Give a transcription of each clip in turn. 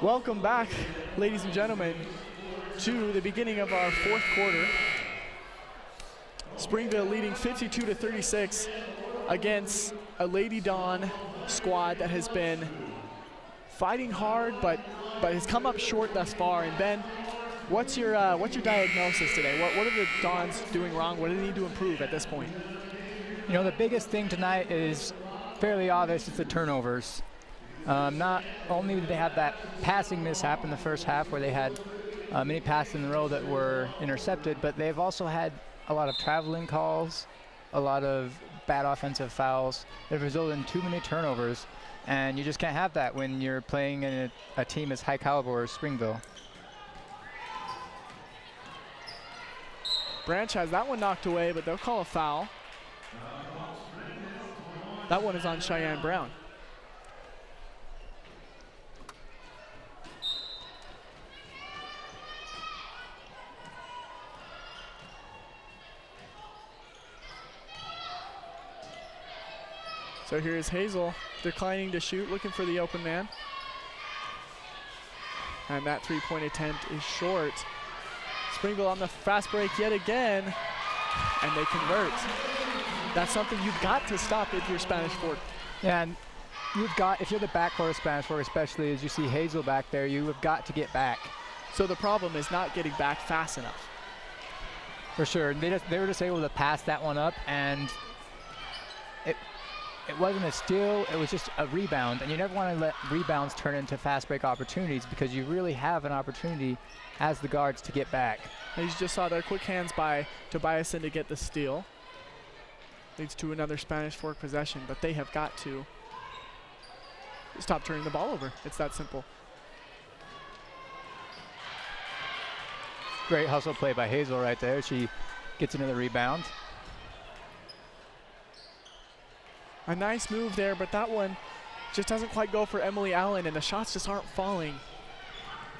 Welcome back, ladies and gentlemen, to the beginning of our fourth quarter. Springville leading 52-36 against a Lady Dawn squad that has been fighting hard, but has come up short thus far. And Ben, what's your diagnosis today? What are the Dawns doing wrong? What do they need to improve at this point? You know, the biggest thing tonight is fairly obvious. It's the turnovers. Not only did they have that passing mishap in the first half where they had many passes in a row that were intercepted, but they've also had a lot of traveling calls, a lot of bad offensive fouls that have resulted in too many turnovers, and you just can't have that when you're playing in a team as high caliber as Springville. Branch has that one knocked away, but they'll call a foul. That one is on Cheyenne Brown. So here's Hazel declining to shoot, looking for the open man. And that three-point attempt is short. Springville on the fast break yet again, and they convert. That's something you've got to stop if you're Spanish Fork. Yeah, and you've got, if you're the backcourt of Spanish Fork, especially as you see Hazel back there, you have got to get back. So the problem is not getting back fast enough. For sure. They were just able to pass that one up, and it wasn't a steal, it was just a rebound, and you never want to let rebounds turn into fast break opportunities because you really have an opportunity as the guards to get back. And you just saw their quick hands by Tobiasen to get the steal. Leads to another Spanish Fork possession, but they have got to stop turning the ball over. It's that simple. Great hustle play by Hazel right there. She gets another rebound. A nice move there, but that one just doesn't quite go for Emily Allen, and the shots just aren't falling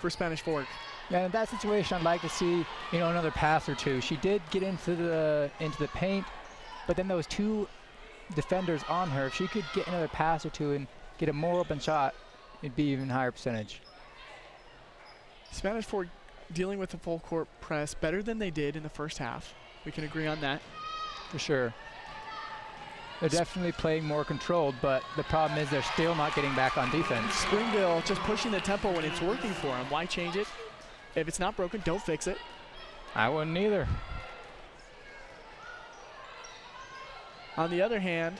for Spanish Fork. Yeah, in that situation, I'd like to see, you know, another pass or two. She did get into the paint, but then those two defenders on her. If she could get another pass or two and get a more open shot, it'd be even higher percentage. Spanish Fork dealing with the full court press better than they did in the first half. We can agree on that. For sure. They're definitely playing more controlled, but the problem is they're still not getting back on defense. Springville just pushing the tempo when it's working for them. Why change it? If it's not broken, don't fix it. I wouldn't either. On the other hand,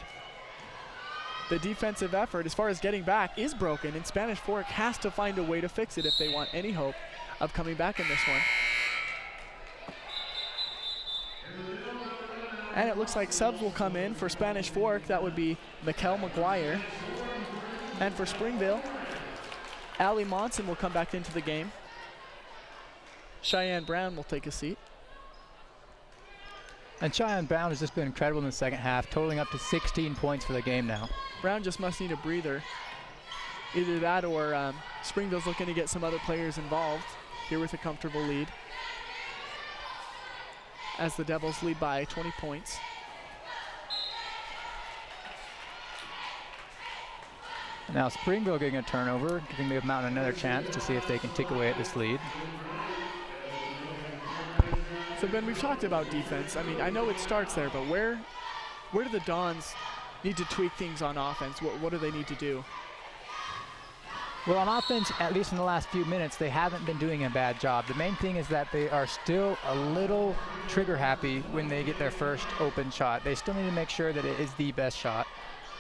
the defensive effort, as far as getting back, is broken, and Spanish Fork has to find a way to fix it if they want any hope of coming back in this one. And it looks like subs will come in for Spanish Fork. That would be Mikkel McGuire. And for Springville, Allie Monson will come back into the game. Cheyenne Brown will take a seat. And Cheyenne Brown has just been incredible in the second half, totaling up to 16 points for the game now. Brown just must need a breather. Either that or Springville's looking to get some other players involved here with a comfortable lead, as the Devils lead by 20 points. Now Springville getting a turnover, giving the Mountain another chance to see if they can tick away at this lead. So Ben, we've talked about defense. I mean, I know it starts there, but where do the Dawns need to tweak things on offense? What do they need to do? Well, on offense, at least in the last few minutes, they haven't been doing a bad job. The main thing is that they are still a little trigger happy when they get their first open shot. They still need to make sure that it is the best shot.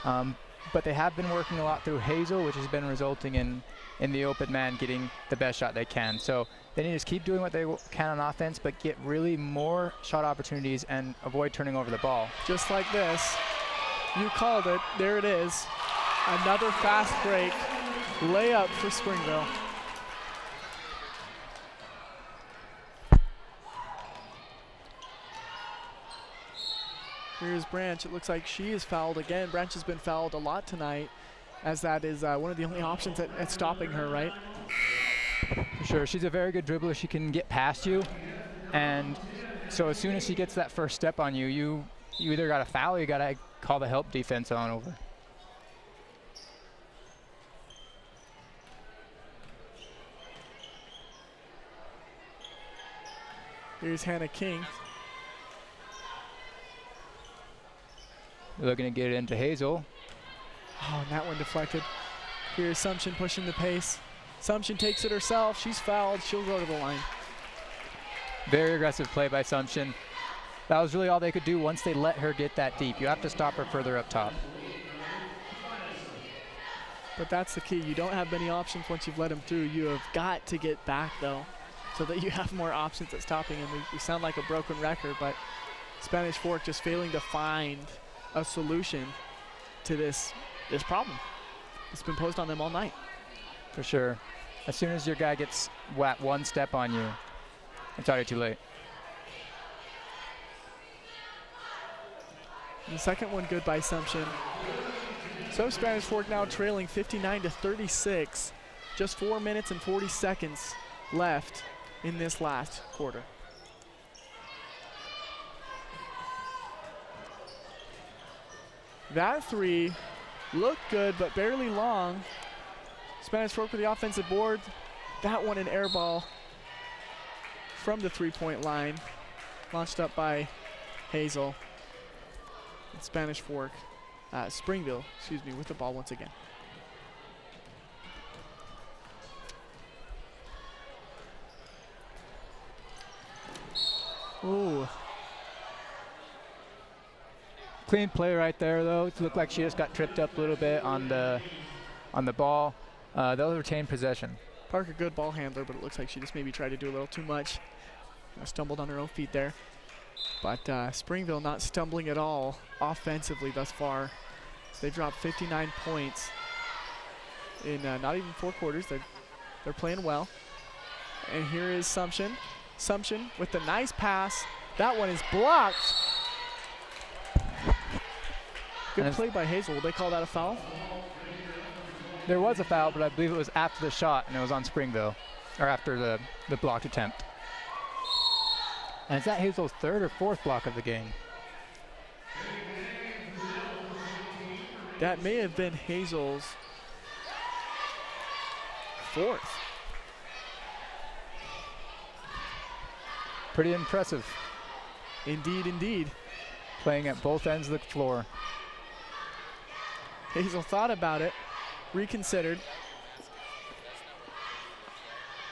But they have been working a lot through Hazel, which has been resulting in the open man getting the best shot they can. So they need to just keep doing what they can on offense, but get really more shot opportunities and avoid turning over the ball. Just like this. You called it. There it is. Another fast break. Layup for Springville. Here's Branch. It looks like she is fouled again. Branch has been fouled a lot tonight, as that is one of the only options at stopping her, right? For sure. She's a very good dribbler. She can get past you. And so as soon as she gets that first step on you, you either got to foul or you got to call the help defense on over. Here's Hannah King. Looking to get it into Hazel. Oh, and that one deflected. Here's Sumption pushing the pace. Sumption takes it herself. She's fouled. She'll go to the line. Very aggressive play by Sumption. That was really all they could do once they let her get that deep. You have to stop her further up top. But that's the key. You don't have many options once you've let them through. You have got to get back, though, so that you have more options at stopping him. We sound like a broken record, but Spanish Fork just failing to find a solution to this problem. It's been posed on them all night. For sure. As soon as your guy gets one step on you, it's already too late. And the second one good by Sumption. So Spanish Fork now trailing 59-36. Just 4 minutes and 40 seconds left in this last quarter. That three looked good, but barely long. Spanish Fork with the offensive board. That one an air ball from the three-point line. Launched up by Hazel. And Spanish Fork, Springville, excuse me, with the ball once again. Ooh. Clean play right there, though. It looked like she just got tripped up a little bit on the ball. They'll retain possession. Parker, good ball handler, but it looks like she just maybe tried to do a little too much. Stumbled on her own feet there. But Springville not stumbling at all offensively thus far. They've dropped 59 points in not even 4 quarters. They're playing well. And here is Sumption. Sumption with the nice pass. That one is blocked. Good play by Hazel. Will they call that a foul? There was a foul, but I believe it was after the shot, and it was on Springville, or after the blocked attempt. And is that Hazel's 3rd or 4th block of the game? That may have been Hazel's 4th. Pretty impressive. Indeed, indeed. Playing at both ends of the floor. Hazel thought about it, reconsidered.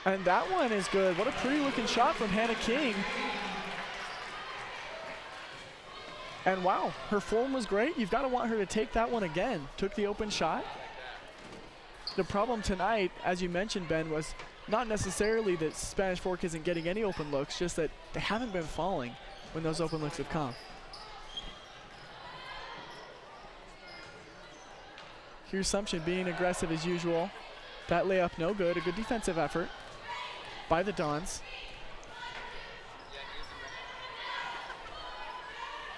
And that one is good. What a pretty looking shot from Hannah King. And wow, her form was great. You've got to want her to take that one again. Took the open shot. The problem tonight, as you mentioned, Ben, was not necessarily that Spanish Fork isn't getting any open looks, just that they haven't been falling when those open looks have come. Here's Sumption being aggressive as usual. That layup no good. A good defensive effort by the Dons.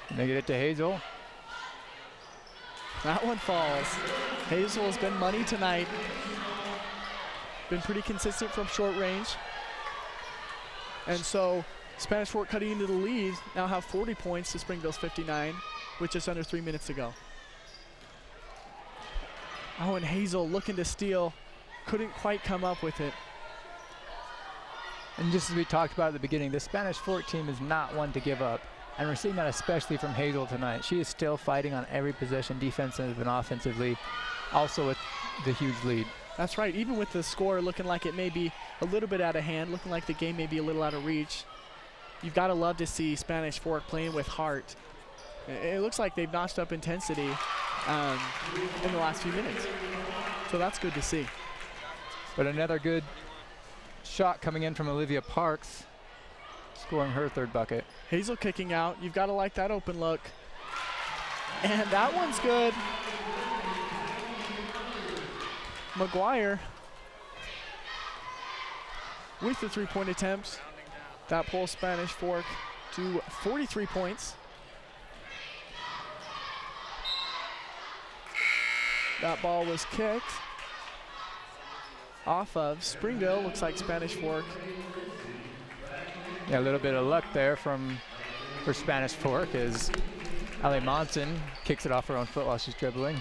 And they get it to Hazel. That one falls. Hazel has been money tonight. Been pretty consistent from short range. And so Spanish Fork cutting into the lead now have 40 points to Springville's 59 with just under 3 minutes to go. Oh, and Hazel looking to steal. Couldn't quite come up with it. And just as we talked about at the beginning, the Spanish Fork team is not one to give up. And we're seeing that especially from Hazel tonight. She is still fighting on every possession, defensive and offensively, also with the huge lead. That's right. Even with the score looking like it may be a little bit out of hand, looking like the game may be a little out of reach, you've got to love to see Spanish Fork playing with heart. It looks like they've notched up intensity in the last few minutes. So that's good to see. But another good shot coming in from Olivia Parks, scoring her 3rd bucket. Hazel kicking out. You've got to like that open look. And that one's good. McGuire with the 3-point attempt. That pulls Spanish Fork to 43 points. That ball was kicked off of Springville. Looks like Spanish Fork. Yeah, a little bit of luck there for Spanish Fork as Ali Monson kicks it off her own foot while she's dribbling.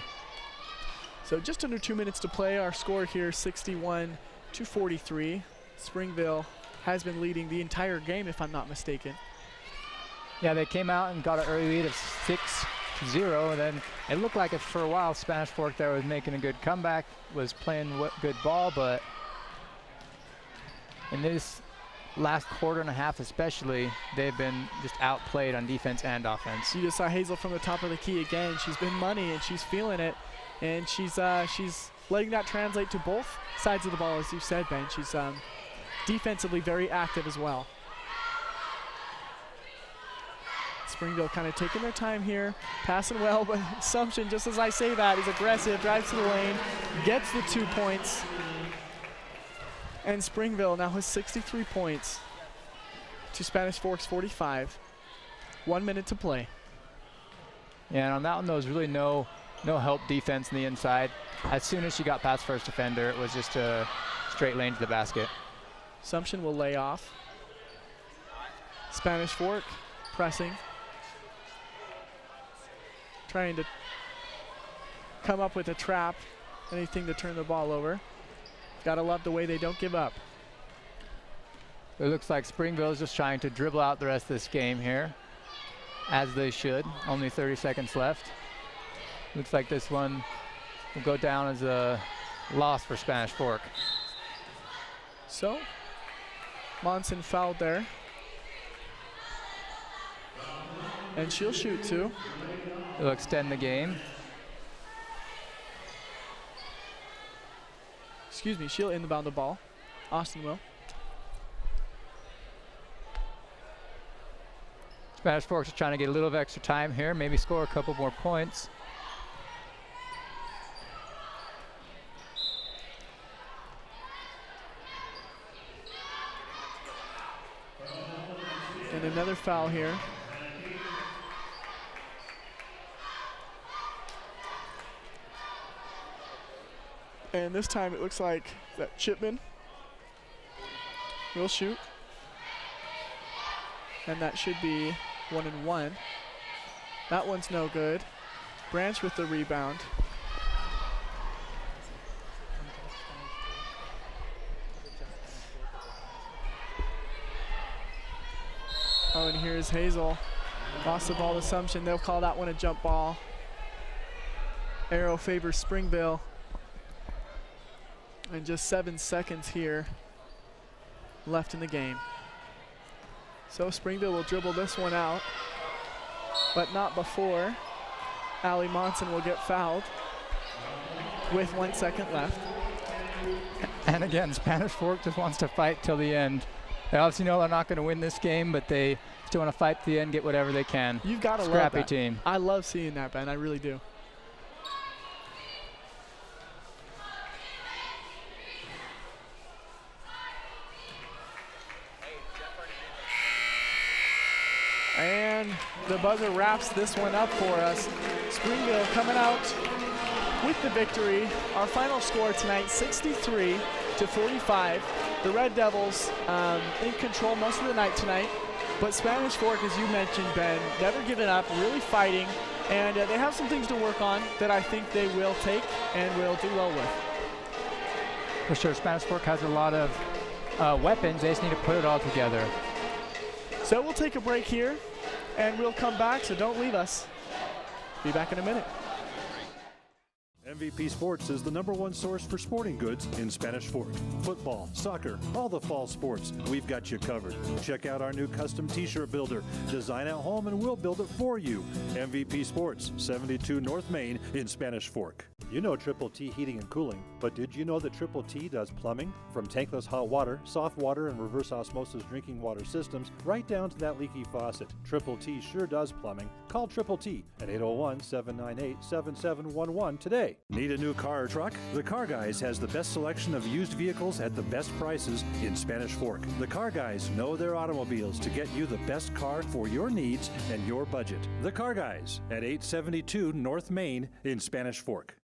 So just under 2 minutes to play. Our score here, 61-43. Springville has been leading the entire game, if I'm not mistaken. Yeah, they came out and got an early lead of 6-0, and then it looked like it for a while. Spanish Fork there was making a good comeback, was playing good ball, but in this last quarter and a half especially, they've been just outplayed on defense and offense. You just saw Hazel from the top of the key again. She's been money and she's feeling it, and she's letting that translate to both sides of the ball, as you said, Ben. She's defensively very active as well. Springville kind of taking their time here, passing well, but Assumption, just as I say that, is aggressive, drives to the lane, gets the 2 points. And Springville now has 63 points to Spanish Fork's 45. 1 minute to play. Yeah, and on that one, there was really no help defense in the inside. As soon as she got past first defender, it was just a straight lane to the basket. Assumption will lay off. Spanish Fork pressing. Trying to come up with a trap, anything to turn the ball over. Gotta love the way they don't give up. It looks like Springville is just trying to dribble out the rest of this game here, as they should. Only 30 seconds left. Looks like this one will go down as a loss for Spanish Fork. So, Monson fouled there. And she'll shoot too. It'll extend the game. Excuse me, she'll inbound the ball. Austin will. Spanish Forks is trying to get a little of extra time here, maybe score a couple more points. And another foul here. And this time it looks like that Chipman will shoot. And that should be 1 and 1. That one's no good. Branch with the rebound. Oh, and here's Hazel. Lost the ball to Assumption. They'll call that one a jump ball. Arrow favors Springville. And just 7 seconds here left in the game. So Springville will dribble this one out, but not before Allie Monson will get fouled with 1 second left. And again, Spanish Fork just wants to fight till the end. They obviously know they're not going to win this game, but they still want to fight to the end, get whatever they can. You've got to love Scrappy that. team. I love seeing that, Ben. I really do. And the buzzer wraps this one up for us. Springville coming out with the victory. Our final score tonight, 63-45. The Red Devils in control most of the night tonight. But Spanish Fork, as you mentioned, Ben, never giving up, really fighting. And they have some things to work on that I think they will take and will do well with. For sure, Spanish Fork has a lot of weapons. They just need to put it all together. So we'll take a break here, and we'll come back, so don't leave us. Be back in a minute. MVP Sports is the #1 source for sporting goods in Spanish Fork. Football, soccer, all the fall sports, we've got you covered. Check out our new custom t-shirt builder. Design at home and we'll build it for you. MVP Sports, 72 North Main in Spanish Fork. You know Triple T Heating and Cooling, but did you know that Triple T does plumbing? From tankless hot water, soft water, and reverse osmosis drinking water systems, right down to that leaky faucet. Triple T sure does plumbing. Call Triple T at 801-798-7711 today. Need a new car or truck? The Car Guys has the best selection of used vehicles at the best prices in Spanish Fork. The Car Guys know their automobiles to get you the best car for your needs and your budget. The Car Guys at 872 North Main in Spanish Fork.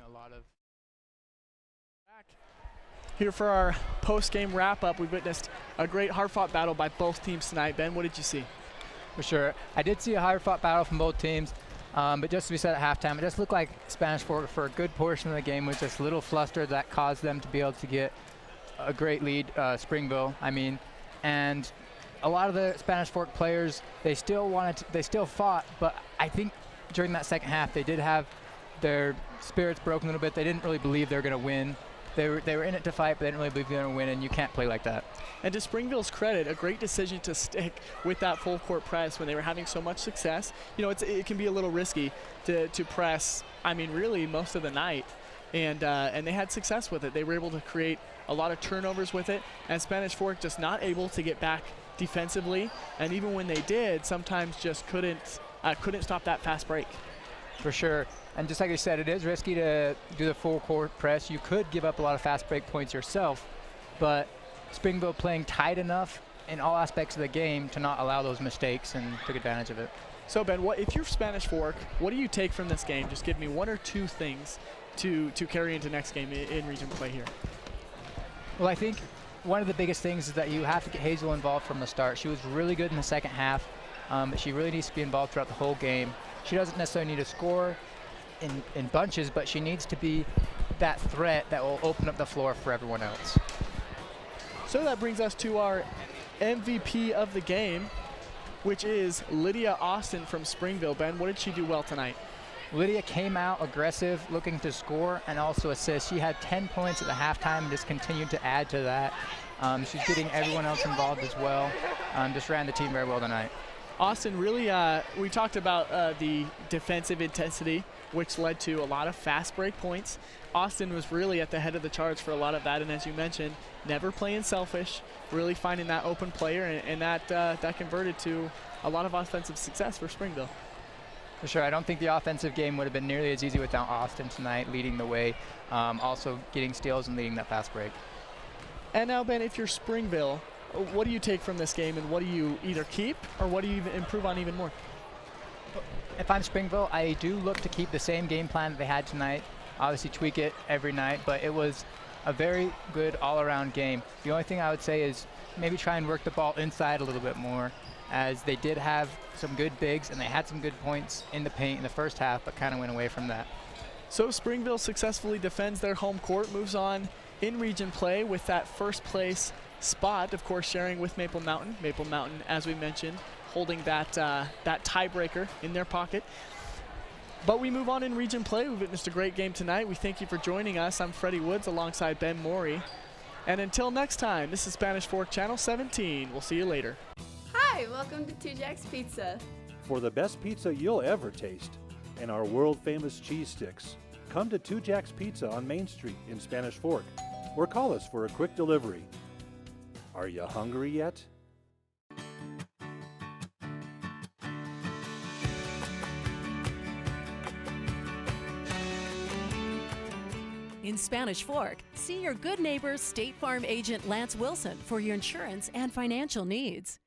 A lot of here for our post-game wrap-up. We've witnessed a great hard-fought battle by both teams tonight. Ben, what did you see? For sure. I did see a hard-fought battle from both teams, but just as we said at halftime, it just looked like Spanish Fork for a good portion of the game was just a little flustered that caused them to be able to get a great lead, Springville, I mean. And a lot of the Spanish Fork players, they still fought, but I think during that second half they did have their spirits broken a little bit. They didn't really believe they were going to win. They were in it to fight, but they didn't really believe they were going to win, and you can't play like that. And to Springville's credit, a great decision to stick with that full court press when they were having so much success. You know, it can be a little risky to press, I mean, really most of the night. And they had success with it. They were able to create a lot of turnovers with it, and Spanish Fork just not able to get back defensively. And even when they did, sometimes just couldn't stop that fast break. For sure. And just like you said, it is risky to do the full court press. You could give up a lot of fast break points yourself, but Springville playing tight enough in all aspects of the game to not allow those mistakes and took advantage of it. So Ben, if you're Spanish Fork, what do you take from this game? Just give me one or two things to carry into next game in region play here. Well, I think one of the biggest things is that you have to get Hazel involved from the start. She was really good in the second half, but she really needs to be involved throughout the whole game. She doesn't necessarily need to score in bunches, but she needs to be that threat that will open up the floor for everyone else. So that brings us to our MVP of the game, which is Lydia Austin from Springville. Ben, what did she do well tonight? Lydia came out aggressive, looking to score and also assist. She had 10 points at the halftime and just continued to add to that. She's getting everyone else involved as well. Just ran the team very well tonight. Austin really, we talked about the defensive intensity, which led to a lot of fast break points. Austin was really at the head of the charge for a lot of that, and as you mentioned, never playing selfish, really finding that open player, and that converted to a lot of offensive success for Springville. For sure. I don't think the offensive game would have been nearly as easy without Austin tonight leading the way, also getting steals and leading that fast break. And now, Ben, if you're Springville, what do you take from this game, and what do you either keep or what do you improve on even more? If I'm Springville, I do look to keep the same game plan that they had tonight. Obviously tweak it every night, but it was a very good all-around game. The only thing I would say is maybe try and work the ball inside a little bit more, as they did have some good bigs and they had some good points in the paint in the first half, but kind of went away from that. So Springville successfully defends their home court, moves on in region play with that first place spot, of course, sharing with Maple Mountain. Maple Mountain, as we mentioned, holding that tiebreaker in their pocket. But we move on in region play. We've witnessed a great game tonight. We thank you for joining us. I'm Freddie Woods alongside Ben Morey. And until next time, this is Spanish Fork Channel 17. We'll see you later. Hi, welcome to Two Jacks Pizza. For the best pizza you'll ever taste and our world-famous cheese sticks, come to Two Jacks Pizza on Main Street in Spanish Fork, or call us for a quick delivery. Are you hungry yet? In Spanish Fork, see your good neighbor State Farm agent Lance Wilson for your insurance and financial needs.